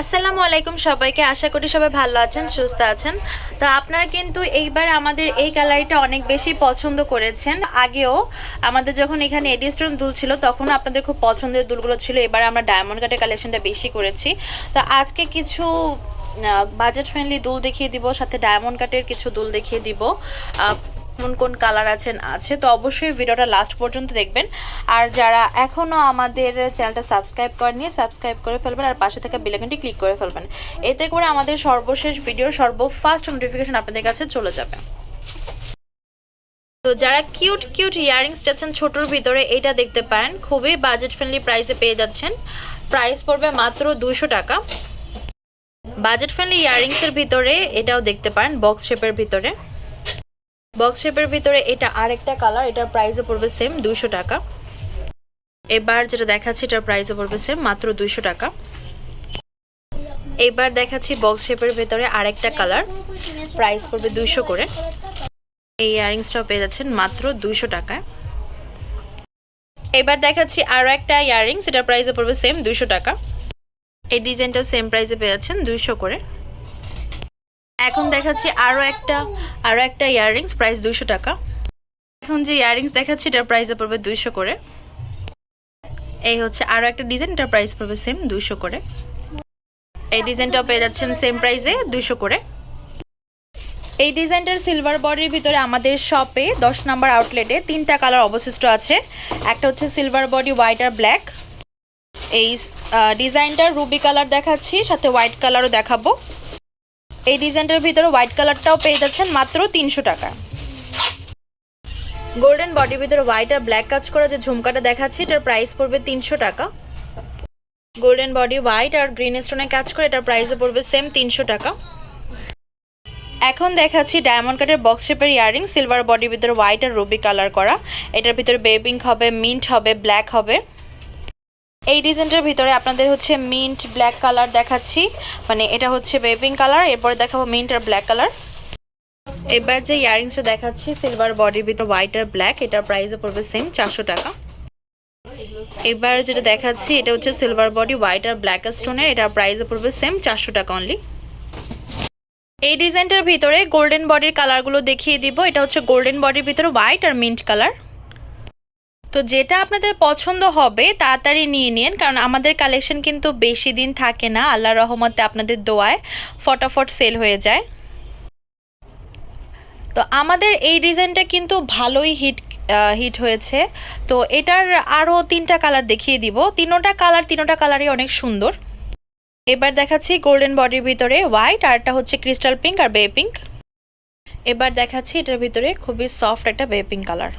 আসসালামু আলাইকুম সবাইকে। আশা করি সবাই ভালো আছেন, সুস্থ আছেন। তো আপনারা কিন্তু এইবার আমাদের এই গ্যালারিটা অনেক বেশি পছন্দ করেছেন। আগেও আমাদের যখন এখানে এডি স্টোন দুল ছিল তখন আপনাদের খুব পছন্দের দুলগুলো ছিল। এবার আমরা ডায়মন্ড কাটের কালেকশনটা বেশি করেছি। তো আজকে কিছু বাজেট ফ্রেন্ডলি দুল দেখিয়ে দিব, সাথে ডায়মন্ড কাটের কিছু দুল দেখিয়ে দিব। কোন কোন কালার আছে তো অবশ্যই ভিডিওটা লাস্ট পর্যন্ত দেখবেন। আর যারা এখনও আমাদের চ্যানেলটা সাবস্ক্রাইব করেননি, সাবস্ক্রাইব করে ফেলবেন আর পাশে থাকা বেল আইকনটি ক্লিক করে ফেলবেন। এতে করে আমাদের সর্বশেষ ভিডিওর সর্বফার্স্ট নোটিফিকেশন আপনাদের কাছে চলে যাবে। তো যারা কিউট কিউট ইয়াররিংস চাচ্ছেন ছোটোর ভিতরে, এইটা দেখতে পারেন। খুবই বাজেট ফ্রেন্ডলি প্রাইসে পেয়ে যাচ্ছেন। প্রাইস পড়বে মাত্র 200 টাকা। বাজেট ফ্রেন্ডলি ইয়াররিংসের ভিতরে এটাও দেখতে পারেন, বক্স শেপের ভিতরে। বক্স শেপের ভিতরে এটা আরেকটা কালার, এটার প্রাইসও পড়বে সেম 200 টাকা। এবার যেটা দেখাচ্ছি এটার প্রাইসও পড়বে সেম মাত্র 200 টাকা। এবার দেখাচ্ছি বক্স শেপের ভিতরে আরেকটা কালার, প্রাইস পড়বে 200 করে। এই ইয়াররিংসটাও পেয়ে যাচ্ছেন মাত্র 200 টাকায়। এবার দেখাচ্ছি আরও একটা ইয়াররিংস, এটার প্রাইসও পড়বে সেম 200 টাকা। এই ডিজাইনটাও সেম প্রাইসে পেয়ে যাচ্ছেন 200 করে। এখন দেখাচ্ছি আরও একটা ইয়াররিংস, প্রাইস 200 টাকা। এখন যে ইয়াররিংস দেখাচ্ছি এটার প্রাইসে পড়বে 200 করে। এই হচ্ছে আরও একটা ডিজাইন, এটার প্রাইস পড়বে সেম 200 করে। এই ডিজাইনটাও পেয়ে যাচ্ছেন সেম প্রাইসে 200 করে। এই ডিজাইনটার সিলভার বডির ভিতরে আমাদের শপে 10 নম্বর আউটলেটে 3টা কালার অবশিষ্ট আছে। একটা হচ্ছে সিলভার বডি, হোয়াইট আর ব্ল্যাক। এই ডিজাইনটার রুবি কালার দেখাচ্ছি, সাথে হোয়াইট কালারও দেখাবো। এই ডিজাইনটার ভিতরে হোয়াইট কালারটাও পেয়ে যাচ্ছেন মাত্র 300 টাকা। গোল্ডেন বডির ভিতরে হোয়াইট আর ব্ল্যাক কাজ করা যে ঝুমকাটা দেখাচ্ছি এটার প্রাইস পড়বে 300 টাকা। গোল্ডেন বডি হোয়াইট আর গ্রিন স্টোনে কাজ করে, এটার প্রাইসে পড়বে সেম 300 টাকা। এখন দেখাচ্ছি ডায়মন্ড কাটের বক্স শেপের ইয়াররিং, সিলভার বডির ভিতরে হোয়াইট আর রুবি কালার করা। এটার ভিতরে বেবি পিঙ্ক হবে, মিন্ট হবে, ব্ল্যাক হবে। এই ডিজাইনটার ভিতরে আপনাদের হচ্ছে মিন্ট ব্ল্যাক কালার দেখাচ্ছি, মানে এটা হচ্ছে বেবি পিঙ্ক কালার, এরপরে দেখাবো মিন্ট আর ব্ল্যাক কালার। এবার যে ইয়াররিংসটা দেখাচ্ছি সিলভার বডির ভিতরে হোয়াইট আর ব্ল্যাক, এটার প্রাইসও পড়বে সেম 400 টাকা। এবার যেটা দেখাচ্ছি এটা হচ্ছে সিলভার বডি হোয়াইট আর ব্ল্যাক স্টোনের, এটার প্রাইসও পড়বে সেম 400 টাকা অনলি। এই ডিজাইনটার ভিতরে গোল্ডেন বডির কালারগুলো দেখিয়ে দিব। এটা হচ্ছে গোল্ডেন বডির ভিতরে হোয়াইট আর মিন্ট কালার। তো যেটা আপনাদের পছন্দ হবে তাড়াতাড়ি নিয়ে নিন, কারণ আমাদের কালেকশন কিন্তু বেশি দিন থাকে না। আল্লাহর রহমতে আপনাদের দোয়ায় ফটাফট সেল হয়ে যায়। তো আমাদের এই ডিজাইনটা কিন্তু ভালোই হিট হয়েছে। তো এটার আরও 3টা কালার দেখিয়ে দিব। তিনোটা কালারই অনেক সুন্দর। এবার দেখাচ্ছি গোল্ডেন বডির ভিতরে হোয়াইট, আর একটা হচ্ছে ক্রিস্টাল পিঙ্ক আর বেবি পিঙ্ক। এবার দেখাচ্ছি এটার ভিতরে খুবই সফট একটা বেবি পিঙ্ক কালার।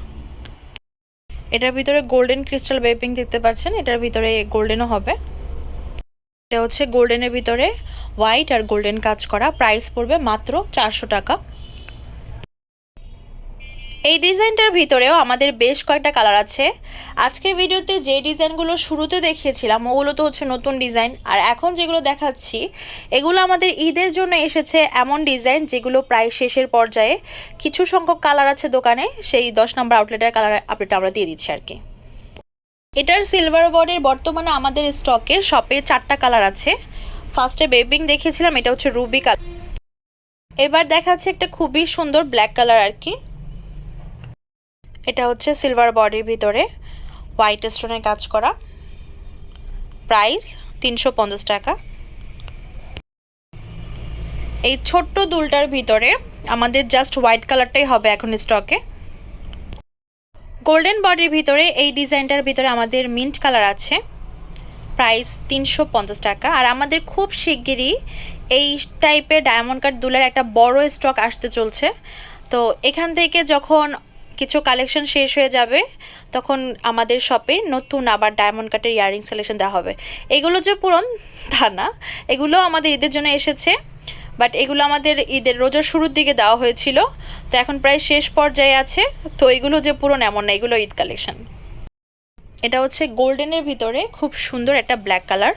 এটার ভিতরে গোল্ডেন ক্রিস্টাল বেবি পিঙ্ক দেখতে পাচ্ছেন, এটার ভিতরে গোল্ডেনও হবে। এটা হচ্ছে গোল্ডেনের ভিতরে হোয়াইট আর গোল্ডেন কাজ করা, প্রাইস পড়বে মাত্র 400 টাকা। এই ডিজাইনটার ভিতরেও আমাদের বেশ কয়েকটা কালার আছে। আজকে ভিডিওতে যে ডিজাইনগুলো শুরুতে দেখিয়েছিলাম ওগুলো তো হচ্ছে নতুন ডিজাইন, আর এখন যেগুলো দেখাচ্ছি এগুলো আমাদের ঈদের জন্য এসেছে এমন ডিজাইন যেগুলো প্রায় শেষের পর্যায়ে। কিছু সংখ্যক কালার আছে দোকানে, সেই 10 নম্বর আউটলেটের কালার আপডেট আমরা দিয়ে দিচ্ছি আর কি। এটার সিলভার বডির বর্তমানে আমাদের স্টকে শপে 4টা কালার আছে। ফার্স্টে বেবি পিঙ্ক দেখিয়েছিলাম, এটা হচ্ছে রুবি কালার। এবার দেখাচ্ছে একটা খুবই সুন্দর ব্ল্যাক কালার আর কি। এটা হচ্ছে সিলভার বডির ভিতরে হোয়াইট স্টোনের কাজ করা, প্রাইস 350 টাকা। এই ছোট্ট দুলটার ভিতরে আমাদের জাস্ট হোয়াইট কালারটাই হবে এখন স্টকে। গোল্ডেন বডির ভিতরে এই ডিজাইনটার ভিতরে আমাদের মিন্ট কালার আছে, প্রাইস 350 টাকা। আর আমাদের খুব শিগগিরই এই টাইপের ডায়মন্ড কাট দুলের একটা বড় স্টক আসতে চলছে। তো এখান থেকে যখন কিছু কালেকশন শেষ হয়ে যাবে তখন আমাদের শপে নতুন আবার ডায়মন্ড কাটের ইয়াররিংস কালেকশন দেওয়া হবে। এগুলো যে পুরন তা না, এগুলো আমাদের ঈদের জন্য এসেছে, বাট এগুলো আমাদের ঈদের রোজার শুরুর দিকে দেওয়া হয়েছিল, তো এখন প্রায় শেষ পর্যায়ে আছে। তো এগুলো যে পুরন এমন না, এগুলো ঈদ কালেকশন। এটা হচ্ছে গোল্ডেনের ভিতরে খুব সুন্দর একটা ব্ল্যাক কালার।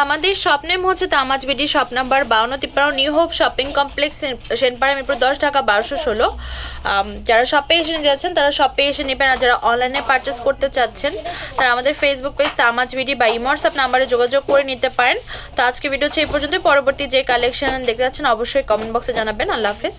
আমাদের শপ নেম হচ্ছে Tamaz BD, shop number 5253, new hope shopping complex, Senpara, Mirpur 10, Dhaka 1216। যারা শপে এসে নিতে যাচ্ছেন তারা শপে এসে নেবেন, আর যারা অনলাইনে পারচেস করতে চাচ্ছেন তারা আমাদের ফেসবুক পেজ তামাজ বিডি বা ইমো হোয়াটসঅ্যাপ নাম্বারে যোগাযোগ করে নিতে পারেন। তো আজকে ভিডিও হচ্ছে এই পর্যন্ত। পরবর্তী যে কালেকশন দেখতে যাচ্ছেন অবশ্যই কমেন্ট বক্সে জানাবেন। আল্লাহ হাফেজ।